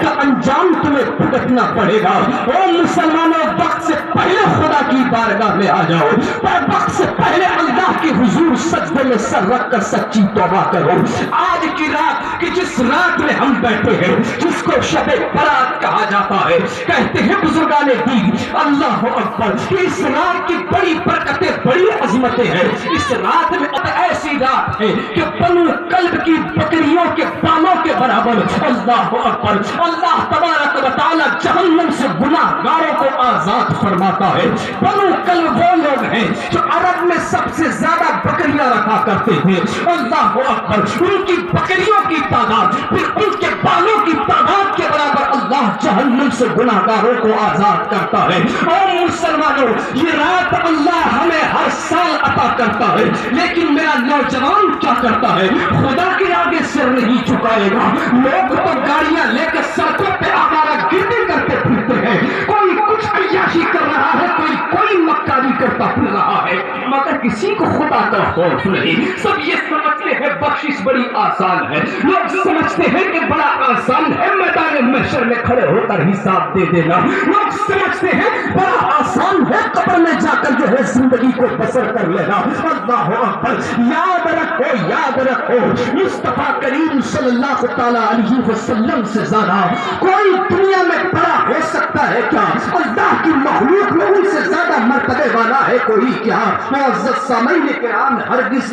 इसका अंजाम तुम्हें भुगतना पड़ेगा। ओ मुसलमानों, वक्त से पहले खुदा की बारगाह में आ जाओ, पर वक्त से पहले अल्लाह के हुजूर सजदे में सर रख कर सच्ची तौबा करो। आज की रात कि जिस रात में हम बैठे हैं, जिसको शबे बरात कहा जाता है, कहते हैं बुजुर्गाने दीन अल्लाह अकबर, इस रात की बड़ी बरकतें, बड़ी अजमतें हैं। इस रात में ऐसी रात है कि बनु कल्ब की बकरियों के बालों के बराबर अल्लाह अकबर, अल्लाह तबारक व तआला जहन्नम से गुनाहगारों को आजाद फरमाता है। बनु कल्ब वो लोग हैं जो अरब में सबसे ज्यादा बकरियां रखा करते थे। अल्लाह अकबर, उनकी बकरियों की तादाद फिर उनके बालों की तादाद के बराबर अल्लाह जहन्नम से गुनाहगारों को आजाद करता है। और मुसलमानों, ये रात अल्लाह हमें हर साल अता करता है, लेकिन मेरा नौजवान क्या करता है? खुदा के आगे सिर नहीं झुकाएगा। लोग तो गाड़ियां लेकर सड़कों पे आवारा गिरते करते फिरते हैं, कोई कुछ अय्याशी कर रहा है, कोई मक्कारी करता फिर रहा है, मगर किसी को खुदा का खौफ नहीं। सब ये समझते हैं बख्शिश बड़ी आसान है। लोग समझते हैं कि बड़ा आसान है मैदान महशर में खड़े होकर हिसाब दे देना। लोग समझते हैं बड़ा आसान है कब्र में जाकर जो है जिंदगी को बसर कर लेना। अल्लाह अकबर, याद रखो मुस्तफा करीम सल्लल्लाहु तआला अलैहि वसल्लम से ज्यादा कोई दुनिया में बड़ा हो सकता है क्या? अल्लाह की मखलूक में उनसे ज्यादा मर्तबे वाला है कोई क्या? मुअज़्ज़ज़ सामीन किराम, हरगिज़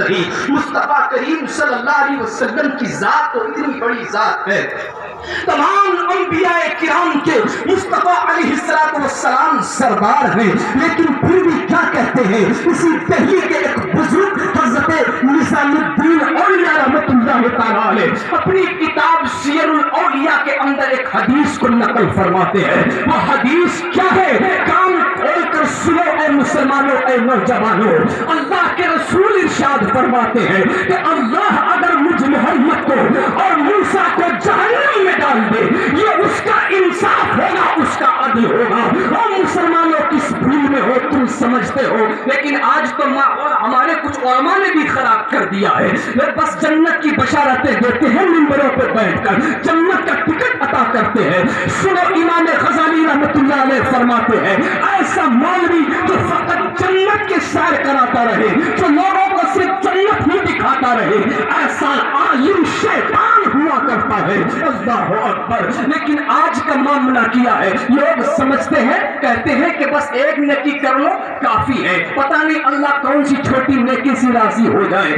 नहीं। मुस्तफा करीम सल्लल्लाहु अलैहि वसल्लम की जात तो इतनी बड़ी जात है, तमाम अंबियाए किराम के मुस्तफा अलैहिस्सलातु वस्सलाम सरदार हैं, लेकिन फिर भी क्या कहते हैं? इसी दिल्ली के एक बुजुर्ग हजरत निज़ामुद्दीन औलिया रहमतुल्लाह तआला अलैह अपनी किताब सियरुल औलिया के अंदर एक हदीस को नकल फरमाते हैं। वो हदीस क्या है? कान खोलकर सुनो ऐ मुसलमानों, ऐ नौजवानों, अल्लाह के रसूल इरशाद फरमाते हैं कि अल्लाह अगर मुझ मोहम्मद को और मूसा को जहन्नम में डाल दे, ये उसका इंसाफ होगा, उसका अदल होगा। और मुसलमानों किस भूल में हो तुम समझते हो, लेकिन आज तो हमारे कुछ उलमा ने भी खराब कर दिया है। वे बस जन्नत की बशारतें देते हैं, मिंबरों पर बैठकर जन्नत का टिकट अता करते हैं। सुनो, इमाम गज़ाली रहमतुल्लाह अलैह फरमाते हैं, ऐसा मौलवी जो फकत जन्नत के सैर कराता रहे, जो लोगों को सिर्फ जन्नत ही दिखाता रहे, ऐसा आलिम शैतान हुआ करता है। अल्लाह अकबर। लेकिन आज का मामला क्या है? लोग समझते हैं, कहते हैं कि बस एक नेकी कर लो काफी है। पता नहीं अल्लाह कौन सी छोटी नेकी से राजी हो जाए।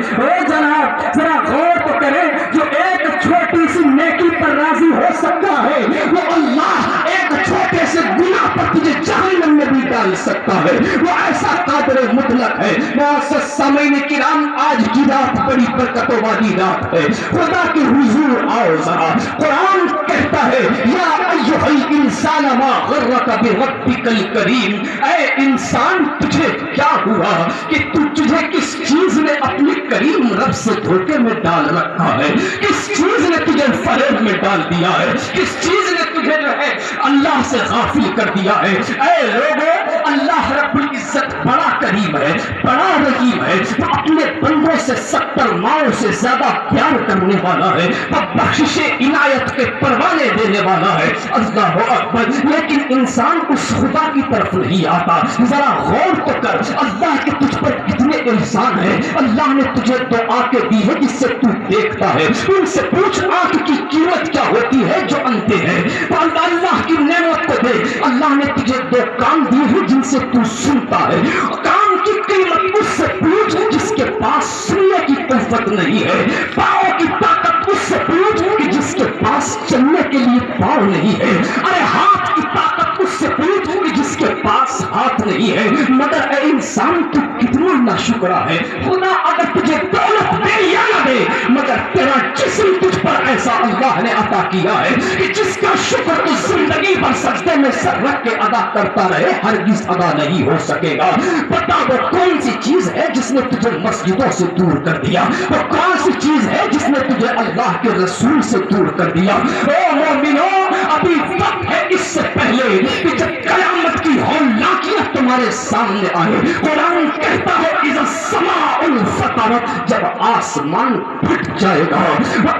जरा गौर तो करें, जो एक छोटी सी नेकी पर राजी हो सकता है, वो अल्लाह एक छोटे से गुनाह पर तुझे जहन्नम में भी डाल सकता है। वो ऐसा कादिर मुतलक है। मुअज़्ज़ज़ सामीन किराम, आज की रात बड़ी बरकतों वाली रात है। खुदा के हुजूर आओ जरा। कुरान कहता है, या अय्युहल इंसान मा गर्रका बिरब्बिकल करीम, ऐ इंसान तुझे क्या हुआ कि तुझे किस चीज ने अपने करीम रब से धोखे में डाल रखा है? किस चीज ने तुझे फरेब में डाल दिया है? किस चीज ने तुझे जो है अल्लाह से गाफिल कर दिया है? ऐ लोगों, अल्लाह रब्बुल इज्जत बड़ा करीम है, बड़ा रहीम है। वो अपने बंदों से 70 माओं से ज्यादा प्यार करने वाला है। वो बख्शिशे इनायत के परवाने देने वाला है। अल्लाह अकबर। लेकिन इंसान उस खुदा की तरफ नहीं आता। जरा गौर तो कर, अल्लाह के तुझ पर कितने इंसान है। अल्लाह ने तुझे दो आंखें दी है जिससे तू देखता है। उनसे पूछ आंख की कीमत क्या होती है जो अंधे हैं। तो अल्लाह की नेमत को दे। अल्लाह ने तुझे दो कान दिए हैं जिनसे तू सुनता है। कान की कीमत उससे पूछ जिसके पास सुनने की कुव्वत नहीं है। पाँव की ताकत उससे पूछ कि जिसके पास चलने के लिए पाँव नहीं है। अरे हाथ की ताकत उससे पूछ कि जिसके पास हाथ नहीं है। मगर ऐ इंसान तू कितना नाशुक्रा है। खुदा अगर तुझे दौलत दे या न दे, मगर तेरा जिस्म तुझ पर ऐसा अल्लाह ने अता किया है कि जिसका शुक्र तू जिंदगी भर सजदे में सर रख के अदा करता रहे, हरगिज अदा नहीं हो सकेगा। बता वो कौन सी चीज है जिसने तुझे मस्जिदों से दूर कर दिया? वो कौन सी चीज है जिसने तुझे अल्लाह के रसूल से दूर कर दिया? ओ मोमिनो, अभी वक्त है इससे पहले कि जब कयामत की हौलाकियां तुम्हारे सामने आए। कुरान कहता है इज़ा समाउल फतरत, जब आसमान फट जाएगा, व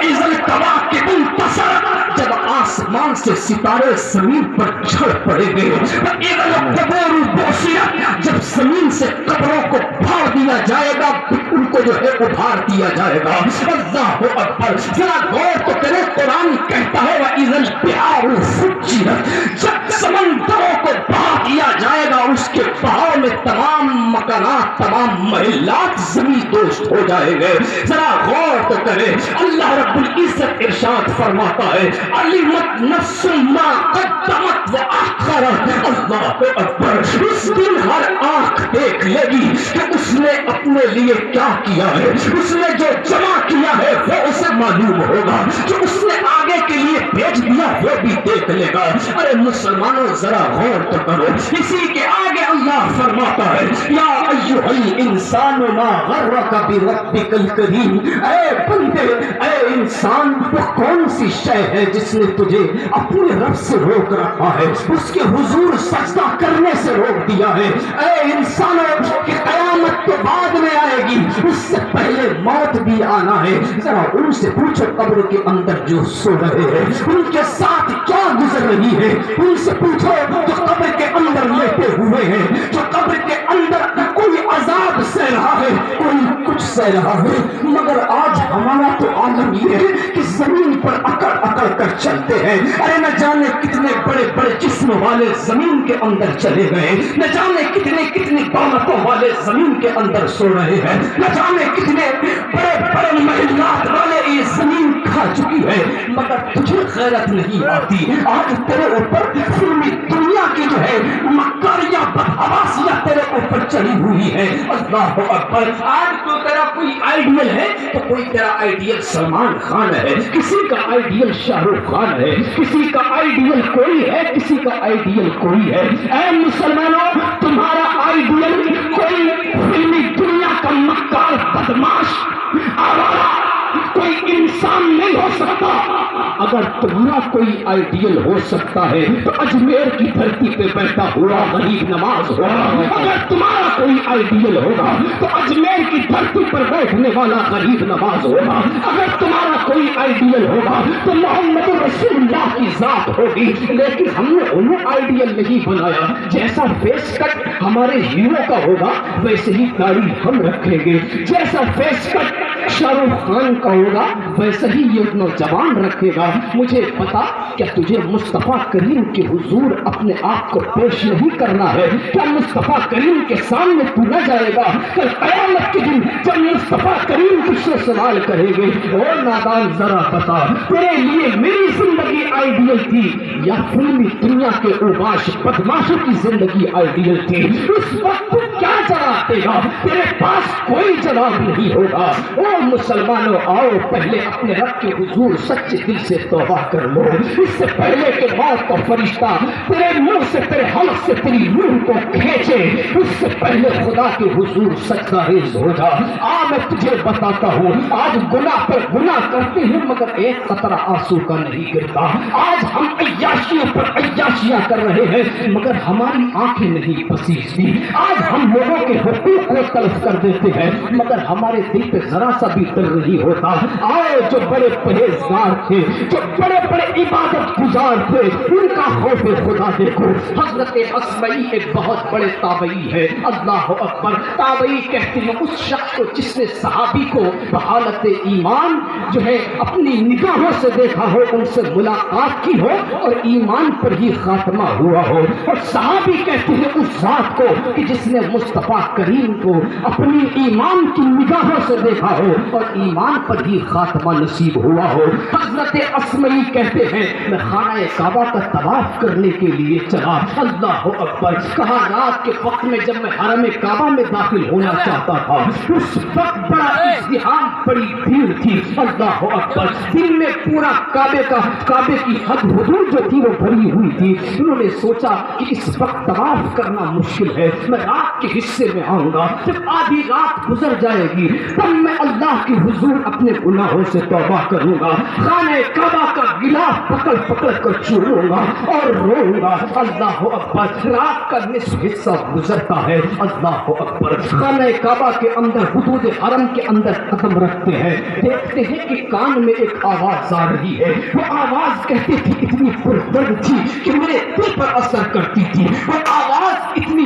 इज़ल कवाकिब आसमान से सितारे जमीन पर झड़ पड़ेंगे। जब जमीन से कब्रों को फाड़ दिया जाएगा, उनको जो है उभार दिया जाएगा। अल्लाह अकबर। जरा गौर तो करे, कुरान कहता है वइज़ल बिहार फुज्जिरत, जब समंदरों को बहा दिया जाएगा, उसके बहाव में तमाम मकानात, तमाम महिलात जमीन दोस्त हो जाएंगे। जरा गौर तो करे, अल्लाह रब्बुल इज्जत इरशाद फरमाता है अलिमत नफ्सुम मा क़द्दमत व अख़रत। अल्लाह अकबर। उस दिन हर आंख देख लेगी कि उसने अपने लिए क्या किया है, उसने जो जमा किया है वो उसे मालूम होगा, जो उसने आगे के लिए भेज दिया वो भी देख लेगा। अरे मुसलमानों जरा गौर तो करो, इसी के आगे अल्लाह फरमाता है या अय्युहल इंसानु मा गर्रका बिरब्बिकल करीम। ऐ बंदे, ऐ इंसान, वो कौन सी शय है जिसने तुझे अपने रब से रोक रखा है, उसके हुजूर सजदा करने से रोक दिया है। ऐ इंसानों की कयामत तो बाद में आएगी, उससे पहले मौत भी आना है। जरा उनसे पूछो कब्र के अंदर जो सो रहे हैं उनके साथ क्या गुजर रही है। उनसे पूछो जो कब्र के अंदर लेटे हुए हैं, जो कब्र के अंदर कोई अजाब सह रहा है, कोई कुछ सह रहा है। मगर आज हमारा तो आलम ये है कि जमीन पर अकड़ अकड़ कर चलते हैं। अरे न जाने कितने बड़े बड़े जिस्म वाले जमीन के अंदर चले गए, न जाने कितने कितनी दौलतों वाले जमीन के अंदर सो रहे हैं, न जाने कितने बड़े बड़े महिलात वाले ये जमीन खा चुकी है, मगर तुझे गैरत नहीं आती। आज तेरे ऊपर फिल्मी दुनिया की जो है मक्कारियां बदहवासियां तेरे ऊपर चढ़ी हुई है। अल्लाह अकबर। आज तो तेरा कोई आइडियल है तो कोई तेरा आइडियल सलमान खान है, किसी का आइडियल शाहरुख खान है, किसी का आइडियल कोई है, किसी का आइडियल कोई है। ऐ मुसलमानों, तुम्हारा आइडियल कोई फिल्मी दुनिया का मक्कार बदमाश आवारा कोई इंसान नहीं हो सकता। अगर तुम्हारा कोई आइडियल हो सकता है तो अजमेर की धरती पे बैठा हुआ गरीब नवाज होगा। अगर तुम्हारा कोई आइडियल होगा तो अजमेर की धरती पर बैठने वाला गरीब नवाज होगा। अगर तुम्हारा कोई आइडियल होगा तो मोहम्मद रसूलुल्लाह की जात होगी। लेकिन हमने उन्हें आइडियल नहीं बनाया। जैसा फेस कट हमारे हीरो का होगा वैसे ही दाढ़ी हम रखेंगे, जैसा फेस कट शाहरुख खान का होगा वैसे ही ये नौजवान रखेगा। मुझे पता, क्या तुझे मुस्तफा करीम के हुजूर अपने आप को पेश नहीं करना है? क्या मुस्तफा करीम के सामने तू न जाएगा? कल क़यामत के दिन जब मुस्तफा करीम तुझसे सवाल करेंगे, ओ नादान जरा बता, तेरे लिए मेरी जिंदगी आइडियल थी या फिल्मी दुनिया के उबाश बदमाशों की जिंदगी आइडियल थी? उस वक्त तू क्या जवाब देगा? तेरे पास कोई जवाब नहीं होगा। ओ मुसलमानों, आओ पहले अपने रब के हुजूर सच्चे दिल से तौबा कर लो, इससे पहले कि मौत का फरिश्ता तेरे मुंह से, तेरे हल्क से तेरी रूह को खींचे, उससे पहले खुदा के हुजूर सजदारेज हो जा। मैं तुझे बताता हूँ, आज गुनाह पर गुनाह करते हैं मगर एक कतरा आंसू का नहीं गिरता। आज हम अय्याशियों पर अय्याशियां कर रहे हैं मगर हमारी आंखें नहीं पसीजती। आज हम लोगों के हुकूक को तलफ कर देते हैं मगर हमारे दिल पे जरा सा भी दिल नहीं होता। आओ, जो बड़े परहेजगार थे, जो बड़े बड़े इबादत गुजार थे, उनका खौफ खुदा देखो। हजरत अस्मई एक बहुत बड़े ताबई है। अल्लाह अकबर। ताबई कहते हैं उस शख्स को जिसने सहाबी को बहालत ईमान जो है अपनी निगाहों से देखा हो, उनसे मुलाकात की हो और ईमान पर ही खात्मा हुआ हो। और सहाबी कहते हैं उस जात को कि जिसने मुस्तफा करीम को अपनी ईमान की निगाहों से देखा हो और ईमान पर ही खात्मा नसीब हुआ हो। हजरत अस्मई कहते हैं मैं खाना काबा का तवाफ करने के लिए चला। अल्लाह अकबर। कहा रात के वक्त में जब मैं हरम काबा में दाखिल होना चाहता था उस वक्त बड़ा इज़्दिहाम, बड़ी भीड़ थी। अल्लाह अकबर। दिन में पूरा काबे की हद हुदूद जो थी वो भरी हुई थी। उन्होंने सोचा कि इस वक्त तवाफ करना मुश्किल है, मैं रात के हिस्से में आऊंगा, जब आधी रात गुजर जाएगी तब मैं اللہ کے حضور اپنے گناہوں سے توبہ کروں گا، خانہ کعبہ کا غلاف پکڑ پکڑ کر چھوڑوں گا اور روؤں گا۔ اللہ اکبر، رات کا نصف حصہ گزرتا ہے، اللہ اکبر، خانہ کعبہ کے اندر حدود حرم کے اندر قدم رکھتے ہیں، دیکھتے ہیں کہ کان میں ایک آواز آ رہی ہے۔ وہ آواز کہتی تھی اتنی پردرد تھی کہ میرے دل پر اثر کرتی تھی، وہ آواز اتنی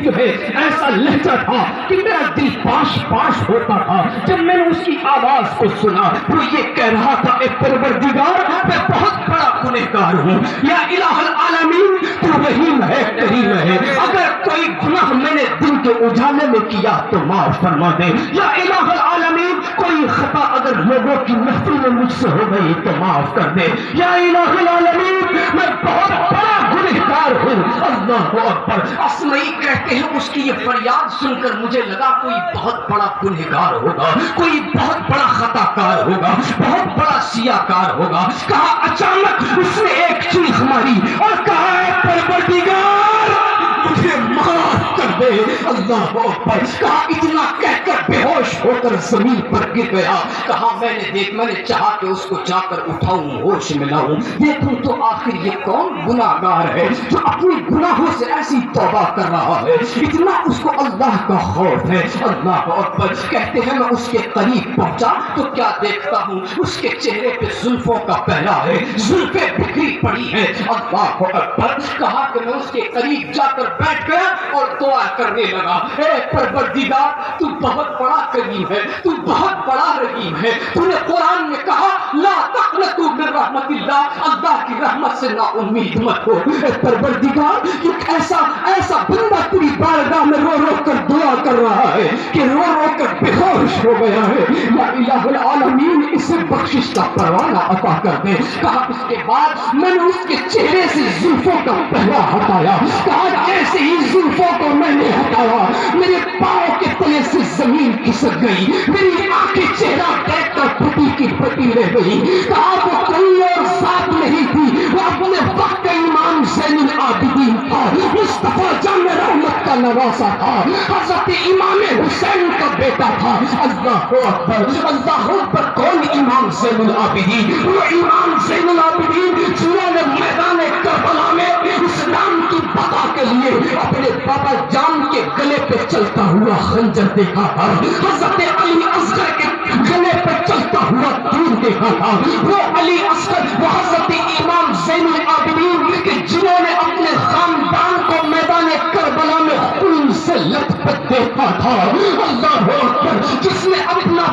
جو ہے ایسا لہجہ تھا کہ میرا دل پاش پاش ہوتا تھا۔ جب میں نے اس کی آواز کو سنا، وہ یہ کہہ رہا تھا، اے پروردگار، میں بہت بڑا گنہگار ہوں، یا الہ العالمین تو رحیم ہے کریم ہے، اگر کوئی گناہ میں نے دن کے اجالے میں کیا تو معاف فرما دے، یا الہ العالمین کوئی خطا اگر لوگوں کی محفل میں مجھ سے ہو گئی تو معاف کر دے، یا الہ العالمین میں بہت بڑا گنہگار ہوں۔ اللہ اکبر، اسمعی کہتے ہیں اس کی یہ فریاد سن کر مجھے لگا کوئی بہت بڑا گنہگار ہوگا، کوئی بہت بڑا خطا کار ہوگا، بہت بڑا سیاہ کار ہوگا۔ کہا اچانک اس نے ایک چیخ ماری اور کہا، اے پروردگار مجھے معاف کر دے۔ اللہ اکبر، کہا اتنا کہہ کر بے ہوش ہو کر زمین پر گر گیا۔ کہا میں نے چاہا کہ اس کو جا کر اٹھاؤں، ہوش میں لاؤں، دیکھوں تو آخر یہ کون گناہگار ہے جو اپنی گناہوں سے ایسی توبہ کر رہا ہے، اتنا اس کو اللہ کا خوف ہے۔ اللہ اکبر، کہتے ہیں میں اس کے قریب پہنچا تو کیا دیکھتا ہوں، اس کے چہرے پہ زلفوں کا پہرا ہے، زلفیں بکھری پڑی ہیں۔ اللہ اکبر، کہا کہ میں اس کے قریب جا کر بیٹھ گیا اور دعا کرنے لگا، اے پروردگار تو بہت بڑا کریم ہے، تو بہت بڑا رحیم ہے، تو نے قرآن میں کہا لا تقنطوا من رحمت اللہ، اللہ کی رحمت سے نا امید مت ہو۔ اے پروردگار، ایک ایسا بندہ تیری بارگاہ میں رو رو کر دعا کر رہا ہے کہ رو رو کر بے ہوش ہو گیا ہے، یا الہ العالمین اسے بخشش کا پروانہ عطا کر دے۔ کہا اس کے بعد میں نے اس کے چہرے سے زلفوں کا پہرا ہٹایا، کہا جیسے ہی زلفوں کو میں نے ہٹایا میرے پاؤں کے تلے سے زمین کھسک گئی، میری آنکھیں چہرہ دیکھ کر پھٹی کی پھٹی رہ گئی۔ کہا وہ کوئی اور ذات نہیں تھی، وہ اپنے وقت کا امام زین العابدین تھا، مصطفیٰ جان رحمت کا نواسا تھا، حضرت امام حسین کا بیٹا تھا۔ اللہ اکبر، اللہ اکبر، کون امام زین العابدین؟ وہ امام زین العابدین جنہوں نے میدان کربلا میں اسلام کی بقا کے لیے اپنے بابا جان کے گلے پہ چلتا ہوا خنجر دیکھا تھا، حضرت علی اصغر کے گلے پہ چلتا ہوا تیر دیکھا تھا۔ وہ علی اصغر، وہ حضرت امام زین العابدین کہ جنہوں نے اپنے خاندان کو میدان کربلا میں خون سے لت پت دیکھا تھا۔ اللہ اکبر، جس نے اپنا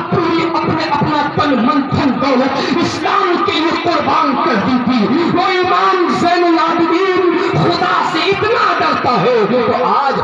تن من دھن دولت اسلام کے لیے قربان کر دی تھی، وہ امام زین العابدین خدا سے اتنا ڈرتا ہے تو آج